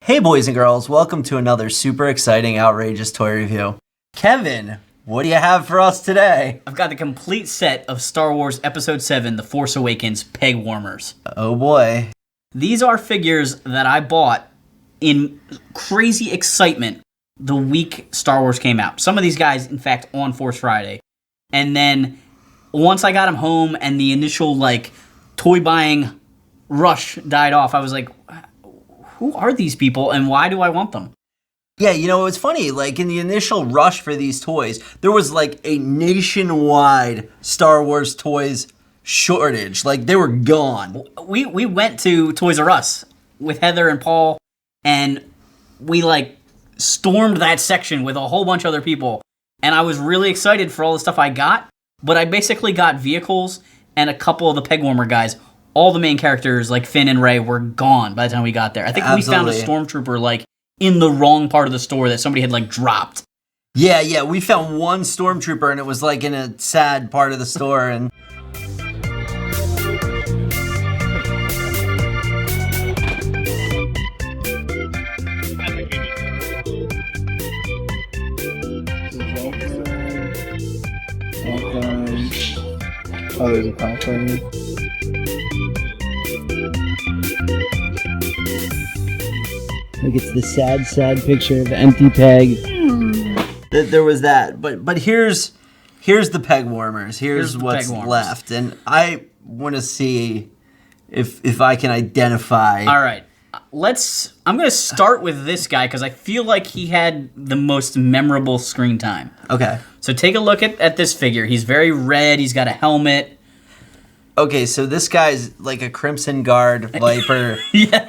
Hey boys and girls, welcome to another super exciting, outrageous toy review. Kevin, what do you have for us today? I've got the complete set of Star Wars Episode 7, The Force Awakens peg warmers. Oh boy. These are figures that I bought in crazy excitement the week Star Wars came out. Some of these guys, in fact, on Force Friday. And then once I got them home and the initial toy buying rush died off, I was like, who are these people and why do I want them? Yeah, you know, it's funny, in the initial rush for these toys, there was a nationwide Star Wars toys shortage. They were gone. We went to Toys R Us with Heather and Paul, and we stormed that section with a whole bunch of other people, and I was really excited for all the stuff I got, but I basically got vehicles and a couple of the peg warmer guys. All the main characters, like Finn and Rey, were gone by the time we got there. I think we found a stormtrooper, in the wrong part of the store that somebody had, dropped. Yeah, we found one stormtrooper, and it was, in a sad part of the store, and... Oh, there's a popcorn. Look, it's the sad picture of empty peg. There was that, but here's the peg warmers. Here's what's left, and I want to see if I can identify. All right, I'm going to start with this guy because I feel like he had the most memorable screen time. Okay. So take a look at this figure. He's very red. He's got a helmet. Okay, so this guy's a Crimson Guard Viper. Yeah.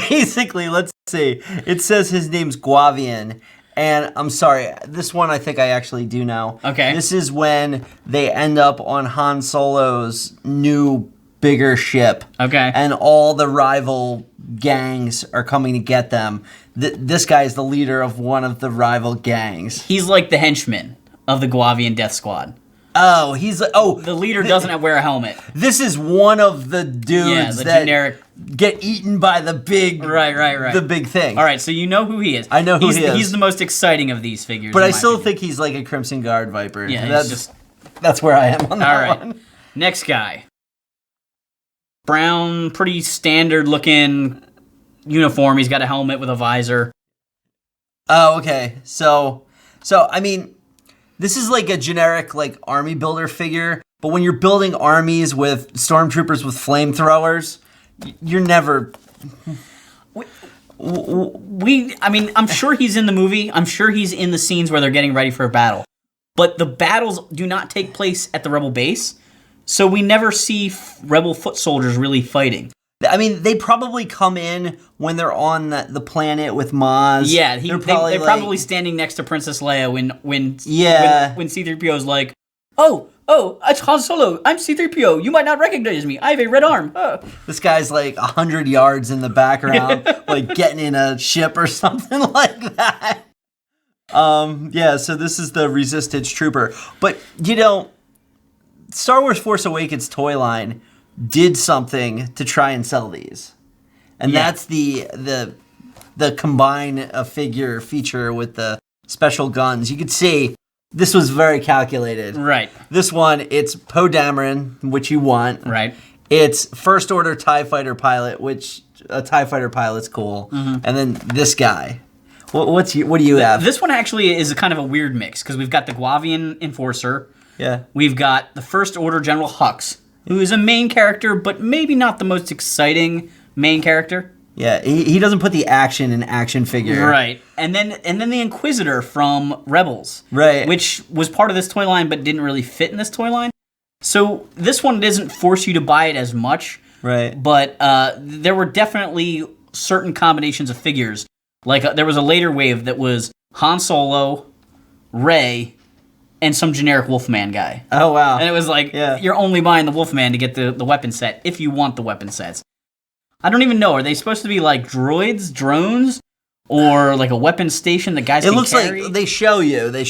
Basically, let's see. It says his name's Guavian, and I'm sorry, this one I think I actually do know. Okay. This is when they end up on Han Solo's new, bigger ship. Okay. And all the rival gangs are coming to get them. This guy is the leader of one of the rival gangs. He's like the henchman of the Guavian Death Squad. Oh, he's the leader doesn't wear a helmet. This is one of the dudes the that generic get eaten by the big right. The big thing. All right, so you know who he is. I know who he is. He's the most exciting of these figures. But I still think he's a Crimson Guard Viper. Yeah, that's where I am on that one. one. Next guy. Brown, pretty standard looking uniform. He's got a helmet with a visor. Oh, okay. So I mean, this is a generic army builder figure, but when you're building armies with stormtroopers with flamethrowers, you're never... I'm sure he's in the movie. I'm sure he's in the scenes where they're getting ready for a battle. But the battles do not take place at the Rebel base, so we never see Rebel foot soldiers really fighting. I mean, they probably come in when they're on the planet with Maz. Yeah, they're probably standing next to Princess Leia when C-3PO's like, oh, it's Han Solo. I'm C-3PO. You might not recognize me. I have a red arm. This guy's 100 yards in the background, getting in a ship or something like that. Yeah, so this is the Resistance Trooper. But, Star Wars Force Awakens toy line did something to try and sell these, and that's the combine a figure feature with the special guns. You could see this was very calculated. Right. This one, it's Poe Dameron, which you want. Right. It's First Order TIE Fighter pilot, which a TIE Fighter pilot's cool, and then this guy. What do you have? This one actually is kind of a weird mix because we've got the Guavian Enforcer. Yeah. We've got the First Order General Hux, who is a main character, but maybe not the most exciting main character. Yeah, he doesn't put the action in action figure. Right. And then the Inquisitor from Rebels. Right. Which was part of this toy line, but didn't really fit in this toy line. So this one doesn't force you to buy it as much. Right. But there were definitely certain combinations of figures. There was a later wave that was Han Solo, Rey, and some generic Wolfman guy. Oh, wow. And it was you're only buying the Wolfman to get the weapon set, if you want the weapon sets. I don't even know. Are they supposed to be droids, drones, or a weapon station that guys can carry? It looks like they show you them.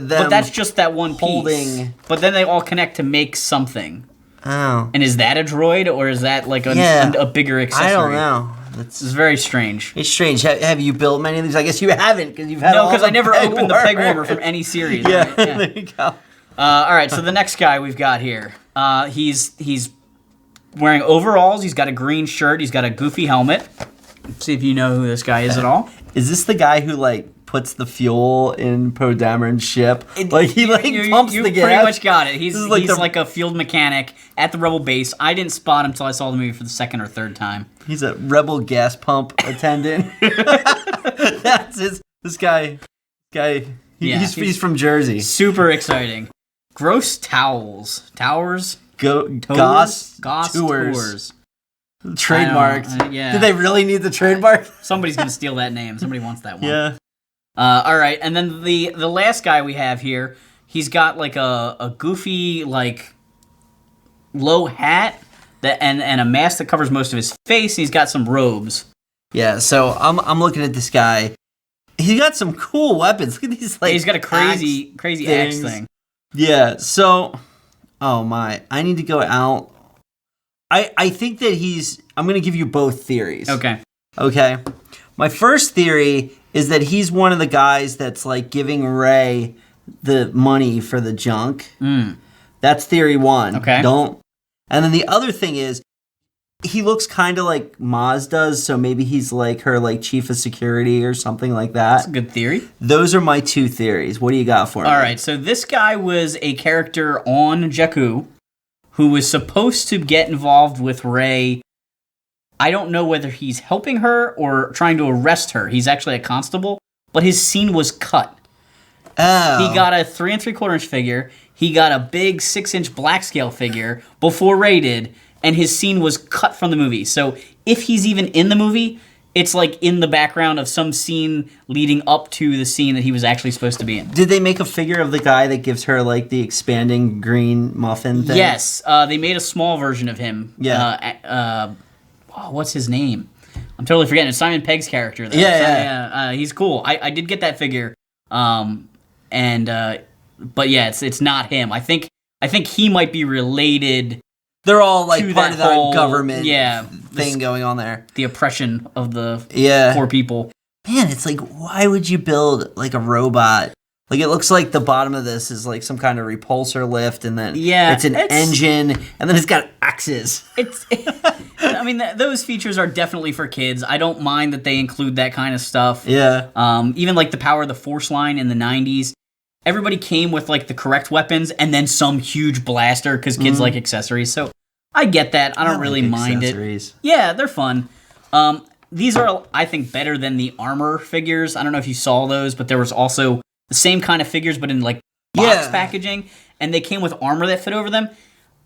But that's just that one holding... piece. But then they all connect to make something. Oh. And is that a droid, or is that a bigger accessory? I don't know. This is very strange. It's strange. Have you built many of these? I guess you haven't because you've had No, all because the I never peg opened the peg warmers. warmer from any series. Yeah, Right? Yeah. there you go. All right, so the next guy we've got here, he's wearing overalls. He's got a green shirt. He's got a goofy helmet. Let's see if you know who this guy is at all. Is this the guy who puts the fuel in Poe Dameron's ship? He pumps you the gas. pretty much got it. He's This is like a field mechanic at the Rebel base. I didn't spot him until I saw the movie for the second or third time. He's a rebel gas pump attendant. That's this guy. He's from Jersey. Super exciting. Gross Towers. Goss Tours. Trademarked. Yeah. Did they really need the trademark? Somebody's gonna steal that name. Somebody wants that one. Yeah. All right, and then the last guy we have here, he's got like a goofy low hat and a mask that covers most of his face. He's got some robes. Yeah. So I'm looking at this guy. He got some cool weapons. Look at these He's got a crazy axe thing. Yeah. So, oh my, I need to go out. I think that I'm going to give you both theories. Okay. My first theory is that he's one of the guys that's giving Rey the money for the junk. That's theory one. Okay. And then the other thing is, he looks kind of like Maz does, so maybe he's her chief of security or something like that. That's a good theory. Those are my two theories. What do you got for me? All right, so this guy was a character on Jakku who was supposed to get involved with Rey. I don't know whether he's helping her or trying to arrest her. He's actually a constable, but his scene was cut. Oh. He got a 3 3/4 inch figure. He got a big 6-inch black scale figure before Rey did, and his scene was cut from the movie. So if he's even in the movie, it's in the background of some scene leading up to the scene that he was actually supposed to be in. Did they make a figure of the guy that gives her the expanding green muffin thing? Yes, they made a small version of him. Yeah. What's his name? I'm totally forgetting. It's Simon Pegg's character. Though. Yeah. He's cool. I did get that figure. But yeah, it's not him. I think he might be related. They're all to part of that whole, government thing going on there. The oppression of the poor people. Man, it's why would you build a robot? It looks like the bottom of this is some kind of repulsor lift, and then it's an engine, and then it's got axes. I mean, those features are definitely for kids. I don't mind that they include that kind of stuff. Yeah. Even the Power of the Force line in the 90s. Everybody came with the correct weapons and then some huge blaster because kids like accessories. So I get that. I don't really mind it. Yeah, they're fun. These are, I think, better than the armor figures. I don't know if you saw those, but there was also the same kind of figures, but in box packaging, and they came with armor that fit over them.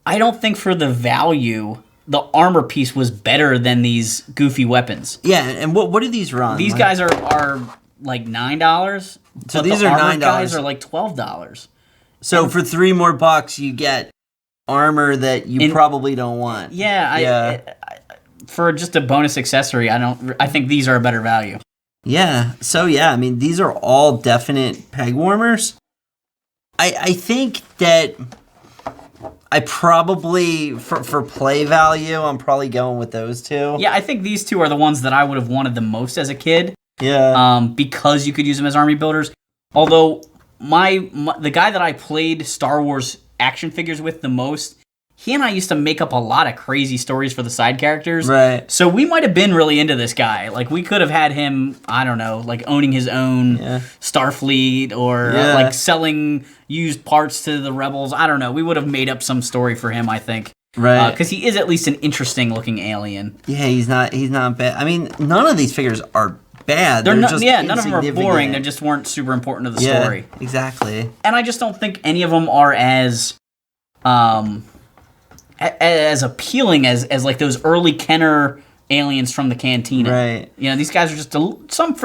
I don't think for the value, the armor piece was better than these goofy weapons. Yeah, and what do these run? These guys are $9. So but these the are armored $9. guys are $12. So for $3 more, you get armor that you probably don't want. Yeah. For just a bonus accessory, I think these are a better value. Yeah. So yeah, I mean, these are all definite peg warmers. I think that I probably for play value, I'm probably going with those two. Yeah, I think these two are the ones that I would have wanted the most as a kid. Yeah. Because you could use them as army builders. Although the guy that I played Star Wars action figures with the most, he and I used to make up a lot of crazy stories for the side characters. Right. So we might have been really into this guy. We could have had him, I don't know, owning his own Starfleet or selling used parts to the rebels. I don't know. We would have made up some story for him, I think. Right. Because he is at least an interesting looking alien. Yeah, he's not bad. I mean, none of these figures are bad. They're just none of them are boring. They just weren't super important to the story. Exactly. And I just don't think any of them are as appealing as those early Kenner aliens from the Cantina. Right. These guys are just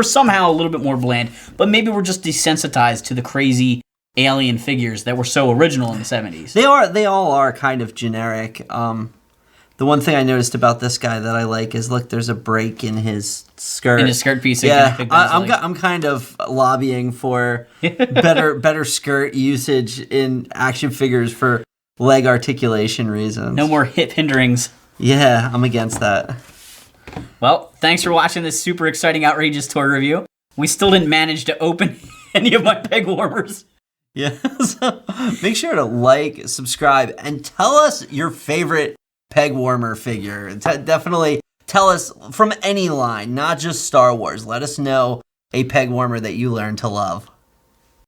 somehow a little bit more bland. But maybe we're just desensitized to the crazy alien figures that were so original in the 70s. They all are kind of generic. The one thing I noticed about this guy that I like is, look, there's a break in his skirt. In his skirt piece. Yeah, I'm kind of lobbying for better skirt usage in action figures for leg articulation reasons. No more hip hinderings. Yeah, I'm against that. Well, thanks for watching this super exciting, outrageous toy review. We still didn't manage to open any of my peg warmers. Yeah, so make sure to like, subscribe, and tell us your favorite peg warmer figure. Definitely tell us from any line, not just Star Wars. Let us know a peg warmer that you learned to love.